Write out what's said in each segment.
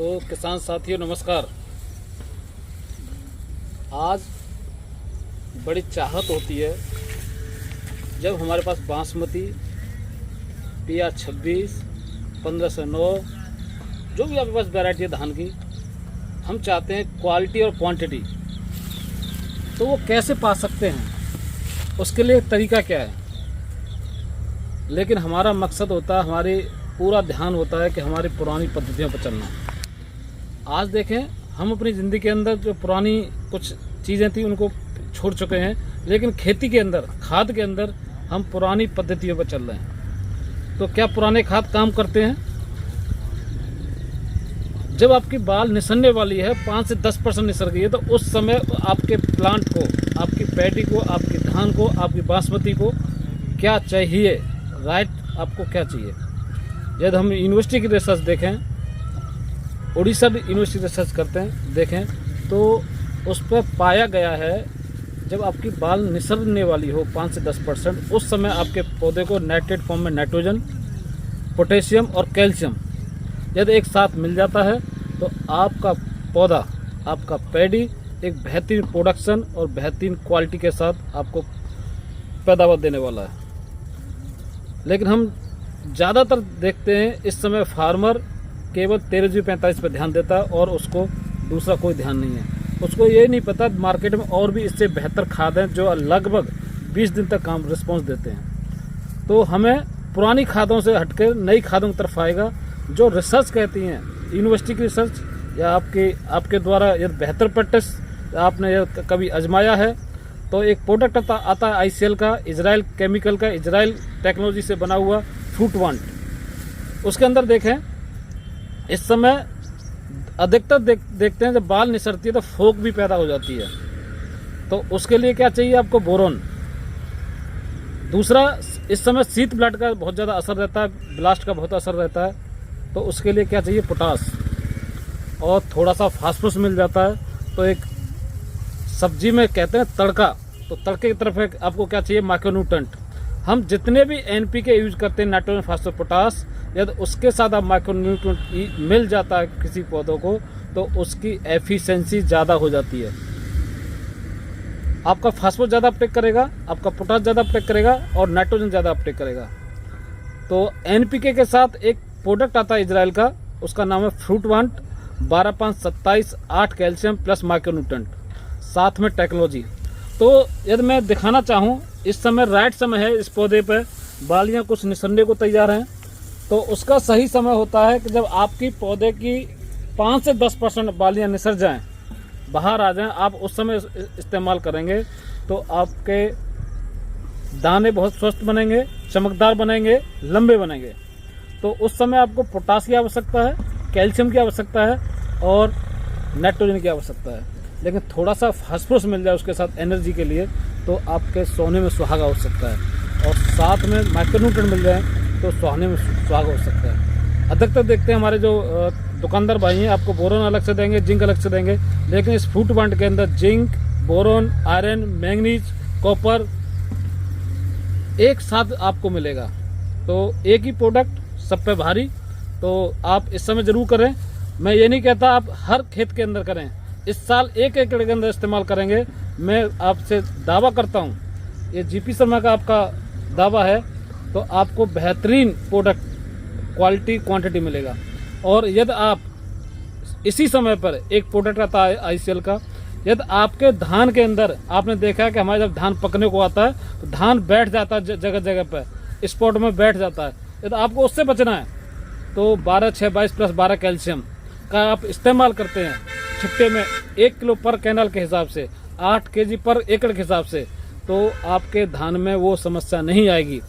तो किसान साथियों नमस्कार। आज बड़ी चाहत होती है जब हमारे पास बासमती PR 26, 1509 जो भी आपके पास वैरायटी है धान की, हम चाहते हैं क्वालिटी और क्वांटिटी। तो वो कैसे पा सकते हैं, उसके लिए तरीका क्या है। लेकिन हमारा मकसद होता है, हमारी पूरा ध्यान होता है कि हमारी पुरानी पद्धतियों पर चलना। आज देखें, हम अपनी ज़िंदगी के अंदर जो पुरानी कुछ चीज़ें थी उनको छोड़ चुके हैं, लेकिन खेती के अंदर, खाद के अंदर हम पुरानी पद्धतियों पर चल रहे हैं। तो क्या पुराने खाद काम करते हैं? जब आपकी बाल निसरने वाली है, 5 से 10% निसर गई है, तो उस समय आपके प्लांट को, आपकी पैडी को, आपकी धान को, आपकी बासमती को क्या चाहिए, आपको क्या चाहिए। यदि हम यूनिवर्सिटी की रिसर्च देखें, उड़ीसा यूनिवर्सिटी रिसर्च करते हैं, देखें तो उस पर पाया गया है जब आपकी बाल निसरने वाली हो 5 से 10%, उस समय आपके पौधे को नाइट्रेट फॉर्म में नाइट्रोजन, पोटेशियम और कैल्शियम यदि एक साथ मिल जाता है तो आपका पौधा, आपका पैडी एक बेहतरीन प्रोडक्शन और बेहतरीन क्वालिटी के साथ आपको पैदावार देने वाला है। लेकिन हम ज़्यादातर देखते हैं इस समय फार्मर केवल 13G45 पर ध्यान देता है और उसको दूसरा कोई ध्यान नहीं है। उसको ये नहीं पता मार्केट में और भी इससे बेहतर खाद हैं जो लगभग 20 दिन तक काम रिस्पॉन्स देते हैं। तो हमें पुरानी खादों से हटकर नई खादों की तरफ आएगा। जो रिसर्च कहती हैं, यूनिवर्सिटी की रिसर्च या आपके द्वारा यदि बेहतर प्रैक्टिस आपने कभी आजमाया है, तो एक प्रोडक्ट आता है ICL का, इजराइल केमिकल का, इजराइल टेक्नोलॉजी से बना हुआ फ्रूटवांट। उसके अंदर देखें, इस समय अधिकतर देखते हैं जब बाल निसरती है तो फोक भी पैदा हो जाती है। तो उसके लिए क्या चाहिए आपको? बोरोन। दूसरा, इस समय शीत ब्लड का बहुत ज़्यादा असर रहता है, ब्लास्ट का बहुत असर रहता है, तो उसके लिए क्या चाहिए? पोटास। और थोड़ा सा फास्फोरस मिल जाता है। तो एक सब्जी में कहते हैं तड़का, तो तड़के की तरफ आपको क्या चाहिए? माइक्रोन्यूट्रेंट। हम जितने भी NPK यूज करते हैं, नाइट्रोजन, फास्फोरस, पोटास, यदि उसके साथ आप माइक्रोन्यूट्रेंट मिल जाता है किसी पौधों को, तो उसकी एफिशिएंसी ज़्यादा हो जाती है। आपका फास्फोरस ज़्यादा अपटेक करेगा, आपका पोटास ज़्यादा अपटेक करेगा और नाइट्रोजन ज़्यादा अपटेक करेगा। तो NPK के साथ एक प्रोडक्ट आता है इजराइल का, उसका नाम है फ्रूटवांट 12, 5, 27, 8 कैल्शियम प्लस माइक्रोन्यूट्रेंट, साथ में टेक्नोलॉजी। तो यदि मैं दिखाना चाहूँ, इस समय राइट समय है, इस पौधे पर बालियाँ कुछ निसरने को तैयार हैं। तो उसका सही समय होता है कि जब आपकी पौधे की 5 से 10% बालियाँ निसर जाएं, बाहर आ जाएं, आप उस समय इस्तेमाल करेंगे तो आपके दाने बहुत स्वस्थ बनेंगे, चमकदार बनेंगे, लंबे बनेंगे। तो उस समय आपको पोटास की आवश्यकता है, कैल्शियम की आवश्यकता है और नाइट्रोजन की आवश्यकता है। लेकिन थोड़ा सा फास्फोरस मिल जाए उसके साथ एनर्जी के लिए, तो आपके सोने में सुहागा हो सकता है। और साथ में माइक्रोन्यूट्रेंट मिल जाए तो सोने में सुहागा हो सकता है। अधिकतर देखते हैं हमारे जो दुकानदार भाई हैं, आपको बोरोन अलग से देंगे, जिंक अलग से देंगे, लेकिन इस फ्रूटवांट के अंदर zinc, boron, iron, manganese, copper एक साथ आपको मिलेगा। तो एक ही प्रोडक्ट सब पे भारी। तो आप इस समय जरूर करें। मैं ये नहीं कहता आप हर खेत के अंदर करें, इस साल 1 एकड़ के अंदर इस्तेमाल करेंगे। मैं आपसे दावा करता हूँ, ये GP शर्मा का आपका दावा है, तो आपको बेहतरीन प्रोडक्ट, क्वालिटी, क्वांटिटी मिलेगा। और यदि आप इसी समय पर एक प्रोडक्ट आता है ICL का, यदि आपके धान के अंदर आपने देखा है कि हमारे जब धान पकने को आता है तो धान बैठ जाता है जगह जगह पर, स्पॉट में बैठ जाता है, यदि आपको उससे बचना है तो 12, 6, 22 प्लस 12 कैल्शियम का आप इस्तेमाल करते हैं छिट्टे में 1 किलो पर कैनाल के हिसाब से, 8 kg पर एकड़ के हिसाब से, तो आपके धान में वो समस्या नहीं आएगी।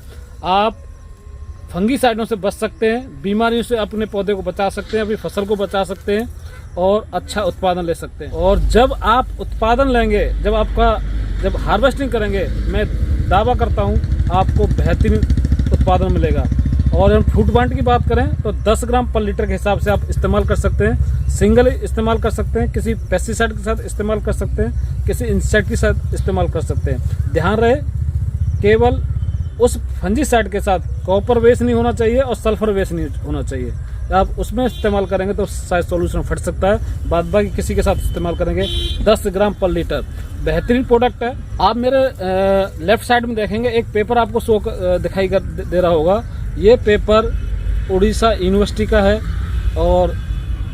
आप फंगीसाइडों से बच सकते हैं, बीमारियों से अपने पौधे को बचा सकते हैं, अपनी फसल को बचा सकते हैं और अच्छा उत्पादन ले सकते हैं। और जब आप उत्पादन लेंगे, जब हार्वेस्टिंग करेंगे, मैं दावा करता हूँ आपको बेहतरीन उत्पादन मिलेगा। और हम फ्रूटवांट की बात करें तो 10 ग्राम पर लीटर के हिसाब से आप इस्तेमाल कर सकते हैं। सिंगल इस्तेमाल कर सकते हैं, किसी पेस्टिसाइड के साथ इस्तेमाल कर सकते हैं, किसी इंसेक्ट के साथ इस्तेमाल कर सकते हैं। ध्यान रहे, केवल उस फंजीसाइड के साथ कॉपर वेस्ट नहीं होना चाहिए और सल्फर वेस्ट नहीं होना चाहिए। आप उसमें इस्तेमाल करेंगे तो शायद सॉल्यूशन फट सकता है, बाद बाकी किसी के साथ इस्तेमाल करेंगे 10 ग्राम पर लीटर। बेहतरीन प्रोडक्ट है। आप मेरे लेफ्ट साइड में देखेंगे एक पेपर आपको दिखाई दे रहा होगा। ये पेपर उड़ीसा यूनिवर्सिटी का है और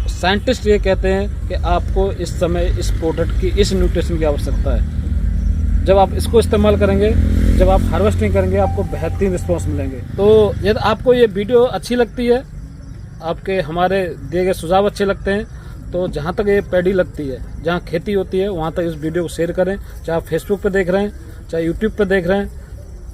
साइंटिस्ट ये कहते हैं कि आपको इस समय इस प्रोडक्ट की, इस न्यूट्रिशन की आवश्यकता है। जब आप इसको इस्तेमाल करेंगे, जब आप हार्वेस्टिंग करेंगे, आपको बेहतरीन रिस्पॉन्स मिलेंगे। तो यदि आपको ये वीडियो अच्छी लगती है, आपके हमारे दिए गए सुझाव अच्छे लगते हैं, तो जहाँ तक ये पैडी लगती है, जहाँ खेती होती है, वहाँ तक इस वीडियो को शेयर करें। चाहे आप फेसबुक पे देख रहे हैं, चाहे यूट्यूब पे देख रहे हैं,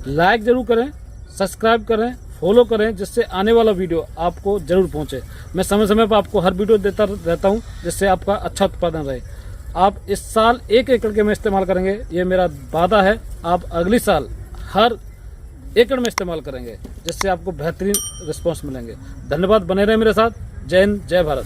लाइक जरूर करें, सब्सक्राइब करें, फॉलो करें, जिससे आने वाला वीडियो आपको जरूर पहुँचे। मैं समय समय पर आपको हर वीडियो देता रहता हूँ, जिससे आपका अच्छा उत्पादन रहे। आप इस साल 1 एकड़ के में इस्तेमाल करेंगे, ये मेरा वादा है। आप अगली साल हर एकड़ में इस्तेमाल करेंगे, जिससे आपको बेहतरीन रिस्पॉन्स मिलेंगे। धन्यवाद, बने रहे मेरे साथ। जय हिंद, जय भारत।